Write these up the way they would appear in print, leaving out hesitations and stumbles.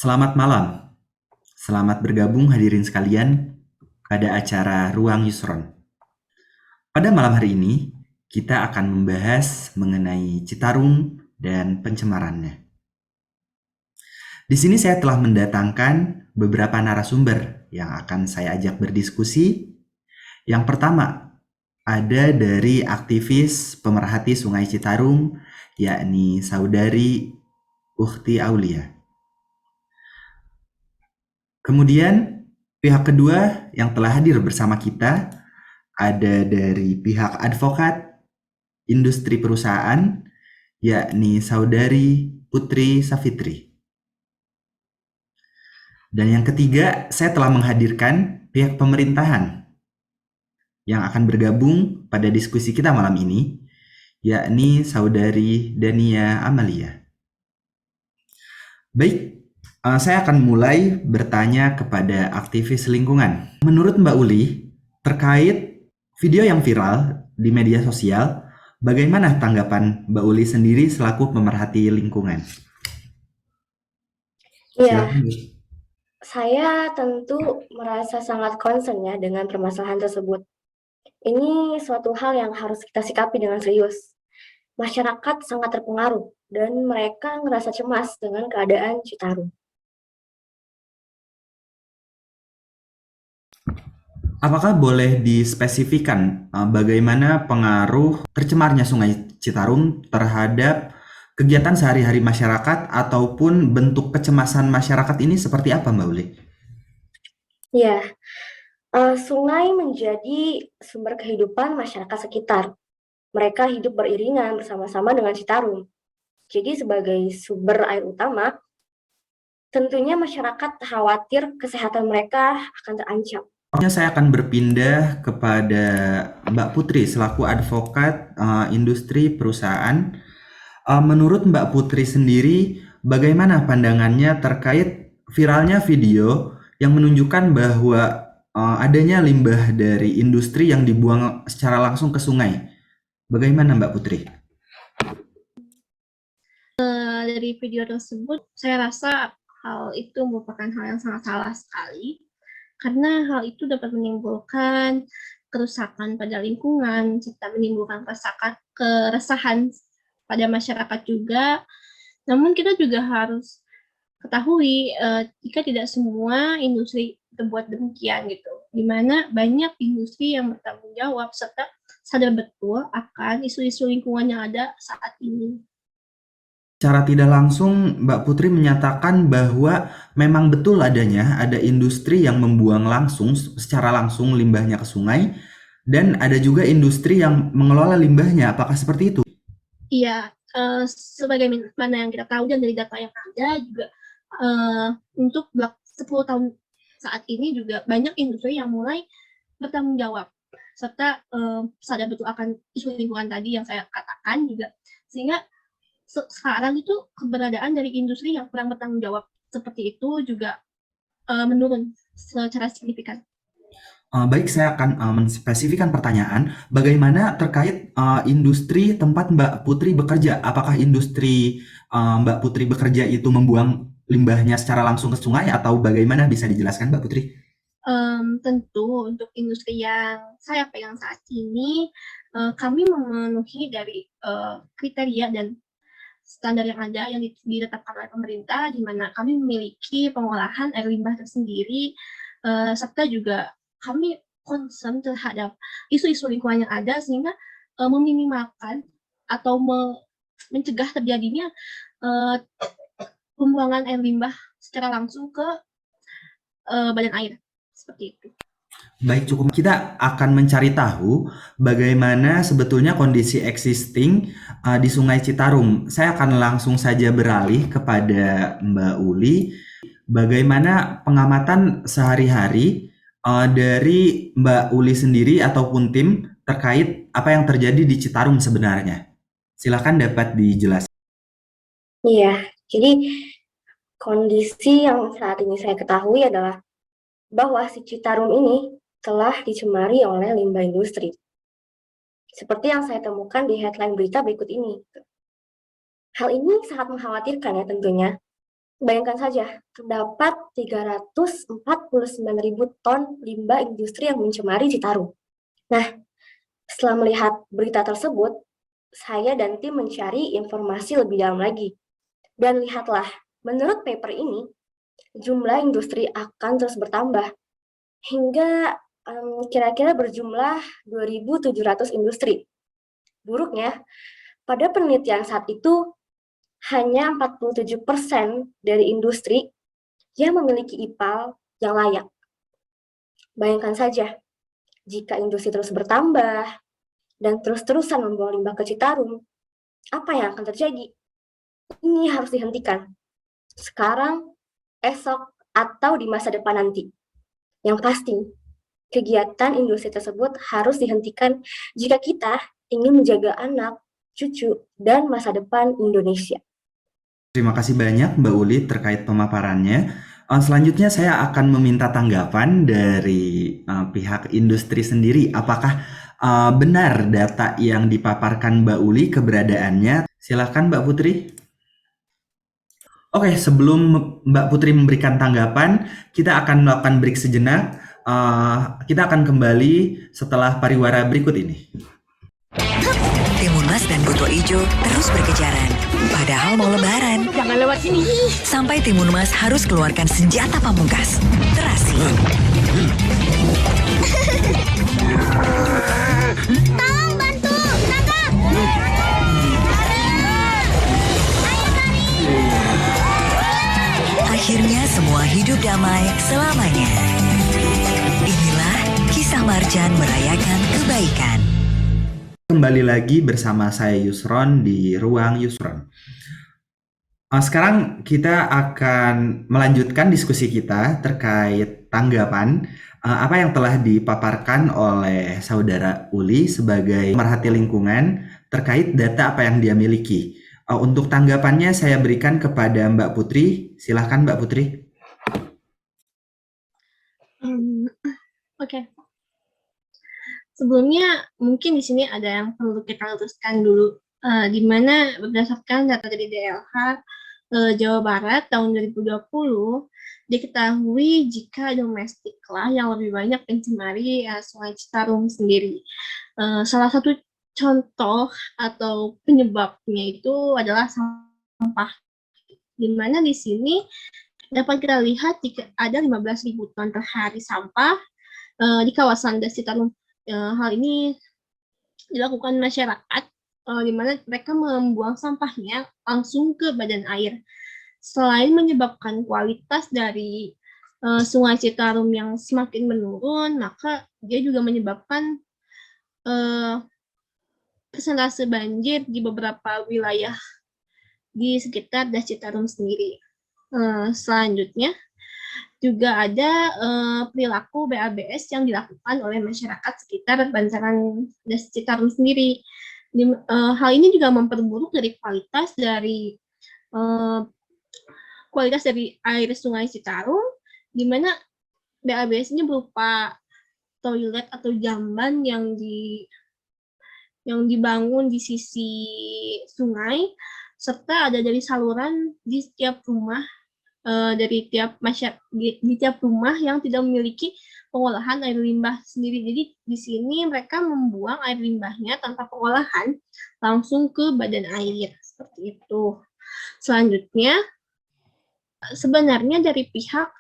Selamat malam, selamat bergabung hadirin sekalian pada acara Ruang Yusron. Pada malam hari ini, kita akan membahas mengenai Citarum dan pencemarannya. Di sini saya telah mendatangkan beberapa narasumber yang akan saya ajak berdiskusi. Yang pertama, ada dari aktivis pemerhati Sungai Citarum, yakni Saudari Ukhti Aulia. Kemudian pihak kedua yang telah hadir bersama kita ada dari pihak advokat industri perusahaan, yakni Saudari Putri Safitri. Dan yang ketiga, saya telah menghadirkan pihak pemerintahan yang akan bergabung pada diskusi kita malam ini, yakni Saudari Dania Amalia. Baik, saya akan mulai bertanya kepada aktivis lingkungan. Menurut Mbak Uli, terkait video yang viral di media sosial, bagaimana tanggapan Mbak Uli sendiri selaku pemerhati lingkungan? Iya, Silakan, Bu. saya tentu merasa sangat concern ya dengan permasalahan tersebut. Ini suatu hal yang harus kita sikapi dengan serius. Masyarakat sangat terpengaruh dan mereka merasa cemas dengan keadaan Citarum. Apakah boleh dispesifikan bagaimana pengaruh tercemarnya Sungai Citarum terhadap kegiatan sehari-hari masyarakat ataupun bentuk kecemasan masyarakat ini seperti apa, Mbak Uli? Ya, sungai menjadi sumber kehidupan masyarakat sekitar. Mereka hidup beriringan bersama-sama dengan Citarum. Jadi sebagai sumber air utama, tentunya masyarakat khawatir kesehatan mereka akan terancam. Saya akan berpindah kepada Mbak Putri selaku advokat industri perusahaan. Menurut Mbak Putri sendiri, bagaimana pandangannya terkait viralnya video yang menunjukkan bahwa adanya limbah dari industri yang dibuang secara langsung ke sungai? Bagaimana Mbak Putri? Dari video tersebut, saya rasa hal itu merupakan hal yang sangat salah sekali, karena hal itu dapat menimbulkan kerusakan pada lingkungan, serta menimbulkan keresahan pada masyarakat juga. Namun kita juga harus ketahui jika tidak semua industri terbuat demikian gitu, di mana banyak industri yang bertanggung jawab serta sadar betul akan isu-isu lingkungan yang ada saat ini. Secara tidak langsung, Mbak Putri menyatakan bahwa memang betul ada industri yang membuang secara langsung limbahnya ke sungai, dan ada juga industri yang mengelola limbahnya. Apakah seperti itu? Iya, sebagaimana yang kita tahu dan dari data yang ada juga, untuk 10 tahun saat ini juga banyak industri yang mulai bertanggung jawab, serta sadar betul akan isu lingkungan tadi yang saya katakan juga, sehingga sekarang itu keberadaan dari industri yang kurang bertanggung jawab seperti itu juga menurun secara signifikan. Baik, saya akan menspesifikkan pertanyaan, bagaimana terkait industri tempat Mbak Putri bekerja? Apakah industri Mbak Putri bekerja itu membuang limbahnya secara langsung ke sungai atau bagaimana, bisa dijelaskan Mbak Putri? Tentu untuk industri yang saya pegang saat ini, kami memenuhi dari kriteria dan standar yang ada yang ditetapkan oleh pemerintah, di mana kami memiliki pengolahan air limbah tersendiri, serta juga kami concern terhadap isu-isu lingkungan yang ada, sehingga meminimalkan atau mencegah terjadinya pembuangan air limbah secara langsung ke badan air, seperti itu. Baik, cukup. Kita akan mencari tahu bagaimana sebetulnya kondisi existing di Sungai Citarum. Saya akan langsung saja beralih kepada Mbak Uli. Bagaimana pengamatan sehari-hari dari Mbak Uli sendiri ataupun tim terkait apa yang terjadi di Citarum sebenarnya? Silakan dapat dijelaskan. Iya, jadi kondisi yang saat ini saya ketahui adalah bahwa si Citarum ini telah dicemari oleh limbah industri. Seperti yang saya temukan di headline berita berikut ini. Hal ini sangat mengkhawatirkan ya tentunya. Bayangkan saja, terdapat 349.000 ton limbah industri yang mencemari Citarum. Nah, setelah melihat berita tersebut, saya dan tim mencari informasi lebih dalam lagi. Dan lihatlah, menurut paper ini, jumlah industri akan terus bertambah hingga kira-kira berjumlah 2.700 industri. Buruknya, pada penelitian saat itu, hanya 47% dari industri yang memiliki IPAL yang layak. Bayangkan saja, jika industri terus bertambah dan terus-terusan membuang limbah ke Citarum, apa yang akan terjadi? Ini harus dihentikan. Sekarang, esok, atau di masa depan nanti. Yang pasti, kegiatan industri tersebut harus dihentikan jika kita ingin menjaga anak, cucu, dan masa depan Indonesia. Terima kasih banyak Mbak Uli terkait pemaparannya. Selanjutnya saya akan meminta tanggapan dari pihak industri sendiri. Apakah benar data yang dipaparkan Mbak Uli keberadaannya? Silakan Mbak Putri. Oke, sebelum Mbak Putri memberikan tanggapan, kita akan melakukan break sejenak. Kita akan kembali setelah pariwara berikut ini. Timunmas dan Buto Ijo terus berkejaran. Padahal mau lebaran. Jangan lewat sini. Sampai Timunmas harus keluarkan senjata pamungkas. Terasi. Tolong bantu, kakak. Akhirnya semua hidup damai selamanya. Inilah kisah Marjan merayakan kebaikan. Kembali lagi bersama saya Yusron di Ruang Yusron. Sekarang kita akan melanjutkan diskusi kita terkait tanggapan apa yang telah dipaparkan oleh Saudara Uli sebagai pemerhati lingkungan terkait data apa yang dia miliki. Untuk tanggapannya saya berikan kepada Mbak Putri. Silahkan Mbak Putri. Oke. Sebelumnya mungkin di sini ada yang perlu kita luruskan dulu, di mana berdasarkan data dari DLH Jawa Barat tahun 2020 diketahui jika domestiklah yang lebih banyak mencemari Sungai Citarum sendiri. Salah satu contoh atau penyebabnya itu adalah sampah, di mana di sini dapat kita lihat jika ada 15.000 ton per hari sampah di kawasan Das Citarum. Hal ini dilakukan masyarakat, di mana mereka membuang sampahnya langsung ke badan air. Selain menyebabkan kualitas dari Sungai Citarum yang semakin menurun, maka dia juga menyebabkan persentase banjir di beberapa wilayah di sekitar Das Citarum sendiri. Selanjutnya, juga ada perilaku BABS yang dilakukan oleh masyarakat sekitar bantaran Das Citarum sendiri. Hal ini juga memperburuk dari kualitas dari air Sungai Citarum, di mana BABS ini berupa toilet atau jamban yang dibangun di sisi sungai, serta ada dari saluran di setiap rumah. Dari di tiap rumah yang tidak memiliki pengolahan air limbah sendiri. Jadi di sini mereka membuang air limbahnya tanpa pengolahan langsung ke badan air, seperti itu. Selanjutnya, sebenarnya dari pihak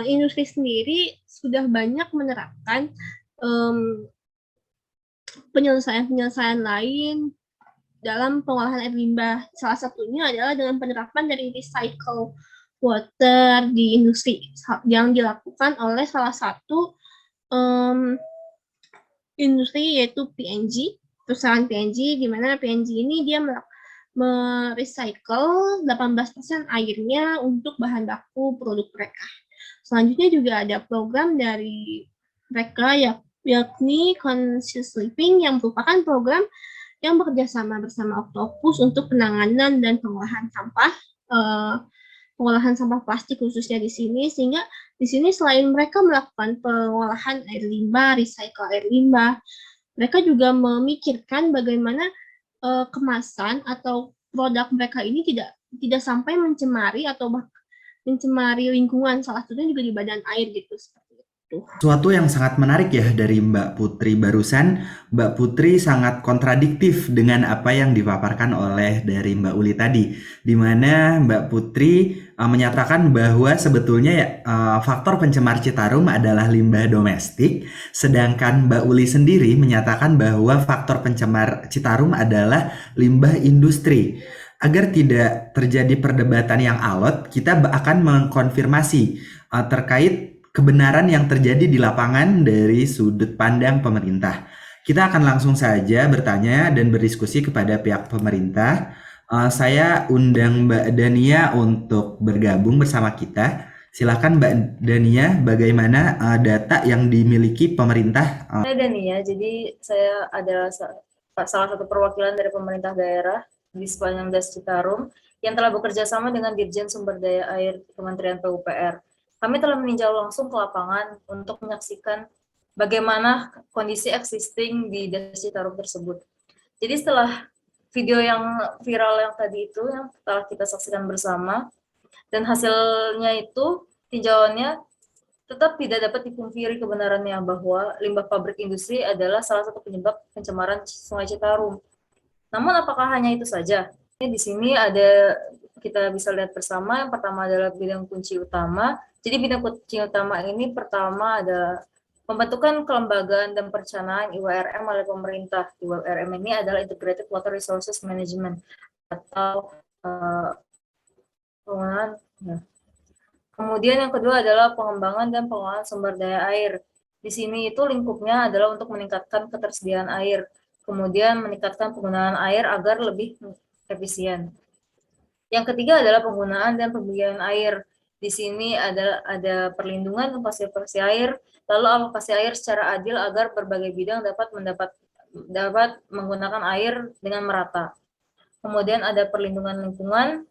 industri sendiri sudah banyak menerapkan penyelesaian lain dalam pengolahan air limbah. Salah satunya adalah dengan penerapan dari recycle water di industri yang dilakukan oleh salah satu industri, yaitu PNG, perusahaan PNG, di mana PNG ini dia merecycle 18% airnya untuk bahan baku produk mereka. Selanjutnya juga ada program dari mereka yakni Conscious Living, yang merupakan program yang bekerja sama bersama Octopus untuk penanganan dan pengolahan sampah plastik khususnya di sini, sehingga di sini selain mereka melakukan pengolahan air limbah, recycle air limbah, mereka juga memikirkan bagaimana kemasan atau produk mereka ini tidak tidak sampai mencemari atau mencemari lingkungan, salah satunya juga di badan air gitu, seperti itu. Suatu yang sangat menarik ya dari Mbak Putri barusan. Mbak Putri sangat kontradiktif dengan apa yang dipaparkan oleh dari Mbak Uli tadi, di mana Mbak Putri menyatakan bahwa sebetulnya ya faktor pencemar Citarum adalah limbah domestik, sedangkan Mbak Uli sendiri menyatakan bahwa faktor pencemar Citarum adalah limbah industri. Agar tidak terjadi perdebatan yang alot, kita akan mengkonfirmasi terkait kebenaran yang terjadi di lapangan dari sudut pandang pemerintah. Kita akan langsung saja bertanya dan berdiskusi kepada pihak pemerintah. Saya undang Mbak Dania untuk bergabung bersama kita. Silakan Mbak Dania, bagaimana data yang dimiliki pemerintah? Saya Dania, jadi saya adalah salah satu perwakilan dari pemerintah daerah di sepanjang Das Citarum yang telah bekerja sama dengan Dirjen Sumber Daya Air Kementerian PUPR. Kami telah meninjau langsung ke lapangan untuk menyaksikan bagaimana kondisi existing di Das Citarum tersebut. Jadi setelah video yang viral yang tadi itu yang telah kita saksikan bersama, dan hasilnya itu tinjauannya tetap tidak dapat dipungkiri kebenarannya bahwa limbah pabrik industri adalah salah satu penyebab pencemaran Sungai Citarum. Namun apakah hanya itu saja? Di sini ada, kita bisa lihat bersama, yang pertama adalah bidang kunci utama. Jadi bidang kunci utama ini pertama adalah pembentukan kelembagaan dan perencanaan IWRM oleh pemerintah. IWRM ini adalah Integrated Water Resources Management atau pengelolaan. Kemudian yang kedua adalah pengembangan dan pengelolaan sumber daya air. Di sini itu lingkupnya adalah untuk meningkatkan ketersediaan air, kemudian meningkatkan penggunaan air agar lebih efisien. Yang ketiga adalah penggunaan dan pembiayaan air. Di sini ada perlindungan konservasi air, lalu alokasi air secara adil agar berbagai bidang dapat menggunakan air dengan merata. Kemudian ada perlindungan lingkungan.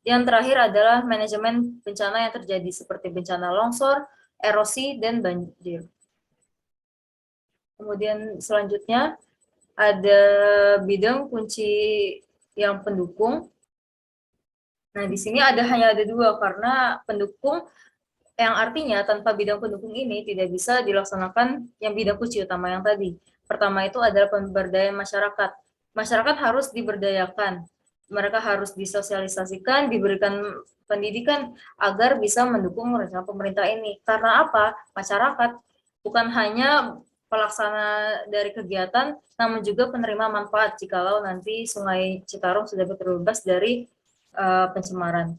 Yang terakhir adalah manajemen bencana yang terjadi seperti bencana longsor, erosi, dan banjir. Kemudian selanjutnya ada bidang kunci yang pendukung. Nah, di sini hanya ada dua, karena pendukung yang artinya tanpa bidang pendukung ini tidak bisa dilaksanakan yang bidang kunci utama yang tadi. Pertama itu adalah pemberdayaan masyarakat. Masyarakat harus diberdayakan. Mereka harus disosialisasikan, diberikan pendidikan agar bisa mendukung rencana pemerintah ini. Karena apa? Masyarakat bukan hanya pelaksana dari kegiatan, namun juga penerima manfaat jikalau nanti Sungai Citarum sudah terbebas dari pencemaran.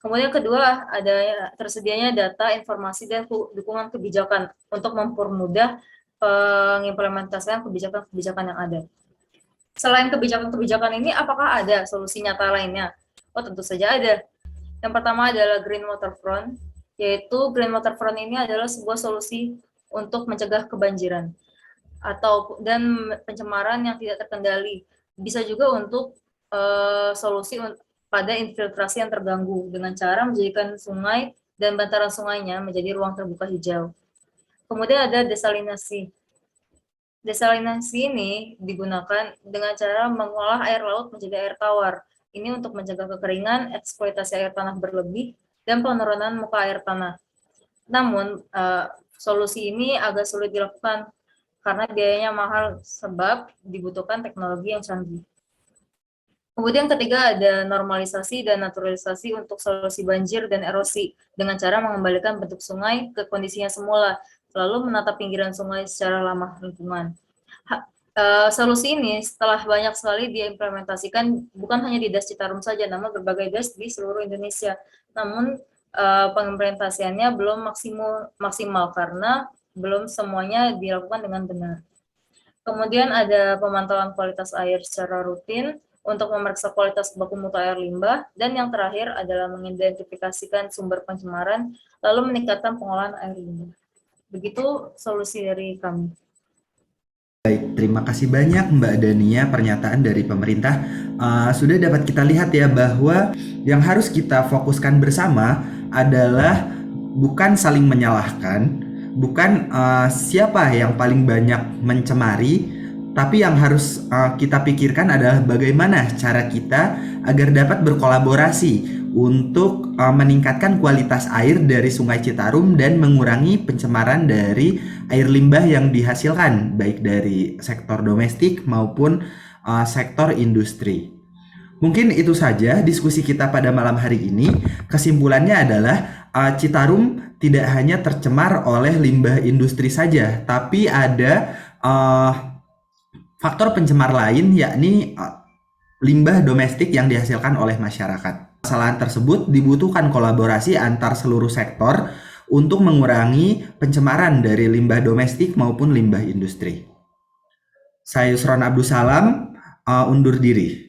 Kemudian kedua, ada tersedianya data, informasi, dan dukungan kebijakan untuk mempermudah pengimplementasian kebijakan-kebijakan yang ada. Selain kebijakan-kebijakan ini, apakah ada solusi nyata lainnya? Oh, tentu saja ada. Yang pertama adalah Green Waterfront, yaitu Green Waterfront ini adalah sebuah solusi untuk mencegah kebanjiran dan pencemaran yang tidak terkendali. Bisa juga untuk solusi pada infiltrasi yang terganggu dengan cara menjadikan sungai dan bantaran sungainya menjadi ruang terbuka hijau. Kemudian ada desalinasi. Desalinasi ini digunakan dengan cara mengolah air laut menjadi air tawar. Ini untuk mencegah kekeringan, eksploitasi air tanah berlebih, dan penurunan muka air tanah. Namun, solusi ini agak sulit dilakukan karena biayanya mahal sebab dibutuhkan teknologi yang canggih. Kemudian ketiga ada normalisasi dan naturalisasi untuk solusi banjir dan erosi dengan cara mengembalikan bentuk sungai ke kondisinya semula, lalu menata pinggiran sungai secara ramah lingkungan. Solusi ini setelah banyak sekali diimplementasikan bukan hanya di Das Citarum saja, namun berbagai das di seluruh Indonesia. Namun pengimplementasiannya belum maksimal karena belum semuanya dilakukan dengan benar. Kemudian ada pemantauan kualitas air secara rutin untuk memeriksa kualitas baku mutu air limbah, dan yang terakhir adalah mengidentifikasikan sumber pencemaran, lalu meningkatkan pengolahan air limbah. Begitu solusi dari kami. Baik, terima kasih banyak Mbak Dania pernyataan dari pemerintah. Sudah dapat kita lihat ya bahwa yang harus kita fokuskan bersama adalah bukan saling menyalahkan, bukan siapa yang paling banyak mencemari, Tapi yang harus kita pikirkan adalah bagaimana cara kita agar dapat berkolaborasi untuk meningkatkan kualitas air dari Sungai Citarum dan mengurangi pencemaran dari air limbah yang dihasilkan baik dari sektor domestik maupun sektor industri. Mungkin itu saja diskusi kita pada malam hari ini. Kesimpulannya adalah Citarum tidak hanya tercemar oleh limbah industri saja, tapi ada faktor pencemar lain yakni limbah domestik yang dihasilkan oleh masyarakat. Kesalahan tersebut dibutuhkan kolaborasi antar seluruh sektor untuk mengurangi pencemaran dari limbah domestik maupun limbah industri. Saya Yusron Abdussalam, undur diri.